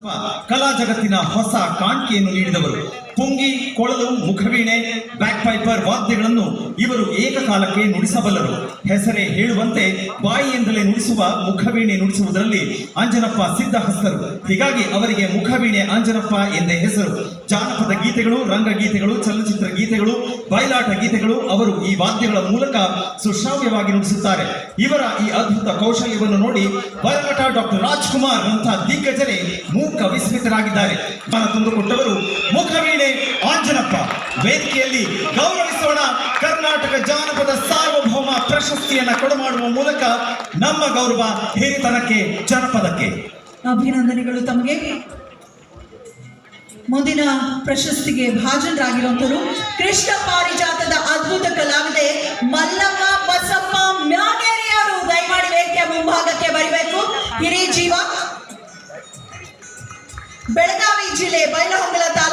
ಕಲಾ ಜಗತ್ತಿನ ಹೊಸ ಕಾಣಿಕೆಯನ್ನು ನೀಡಿದವರು. ಪುಂಗಿ, ಕೊಳಲು, ಮುಖವೀಣೆ, ಬ್ಯಾಕ್ ಪೈಪರ್ ವಾದ್ಯಗಳನ್ನು ಇವರು ಏಕಕಾಲಕ್ಕೆ ನುಡಿಸಬಲ್ಲರು. ಹೆಸರೇ ಹೇಳುವಂತೆ ಬಾಯಿಯಿಂದಲೇ ನುಡಿಸುವ ಮುಖವೀಣೆ ನುಡಿಸುವುದರಲ್ಲಿ ಅಂಜನಪ್ಪ ಸಿದ್ಧಹಸ್ತರು. ಹೀಗಾಗಿ ಅವರಿಗೆ ಮುಖವೀಣೆ ಅಂಜನಪ್ಪ ಎಂದೇ ಹೆಸರು. ಜಾನಪದ ಗೀತೆಗಳು, ರಂಗಗೀತೆಗಳು, ಚಲನಚಿತ್ರ ಗೀತೆಗಳು, ಬಯಲಾಟ ಗೀತೆಗಳು ಅವರು ಈ ವಾದ್ಯಗಳ ಮೂಲಕ ಸುಶ್ರಾವ್ಯವಾಗಿ ನುಡಿಸುತ್ತಾರೆ. ಇವರ ಈ ಅದ್ಭುತ ಕೌಶಲ್ಯವನ್ನು ನೋಡಿ ಬಯಲಾಟ ಡಾಕ್ಟರ್ ರಾಜ್ಕುಮಾರ್ ಅಂತಹ ದಿಗ್ಗಜರೇ ಮೂಕ ವಿಸ್ಮಿತರಾಗಿದ್ದಾರೆ. ಮನ ತಂದುಕೊಟ್ಟವರು ಮುಖವೀಣೆ ಅಂಜನಪ್ಪ. ವೇದಿಕೆಯಲ್ಲಿ ಗೌರವಿಸೋಣ. ಕರ್ನಾಟಕ ಜಾನಪದ ಸಾರ್ವಭೌಮ ಪ್ರಶಸ್ತಿಯನ್ನ ಕೊಡಮಾಡುವ ಮೂಲಕ ನಮ್ಮ ಗೌರವ ಹಿರಿತನಕ್ಕೆ, ಜನಪದಕ್ಕೆ ಅಭಿನಂದನೆಗಳು ತಮಗೆ. ಮುಂದಿನ ಪ್ರಶಸ್ತಿಗೆ ಭಾಜನರಾಗಿರುವಂತರು ಕೃಷ್ಣ ಪಾರಿಜಾತದ ಅದ್ಭುತ ಕಲಾವಿದೆ ಮಲ್ಲಮ್ಮ ಬಸಪ್ಪ ಮ್ಯಾಗೇರಿ ಅವರು. ದಯಮಾಡಿ ವೇದಿಕೆಯ ಮುಂಭಾಗಕ್ಕೆ ಬರಬೇಕು. ಹಿರಿಯ ಜೀವ, ಬೆಳಗಾವಿ ಜಿಲ್ಲೆ ಬೈಲಹೊಂಗಲ ತಾಲೂಕು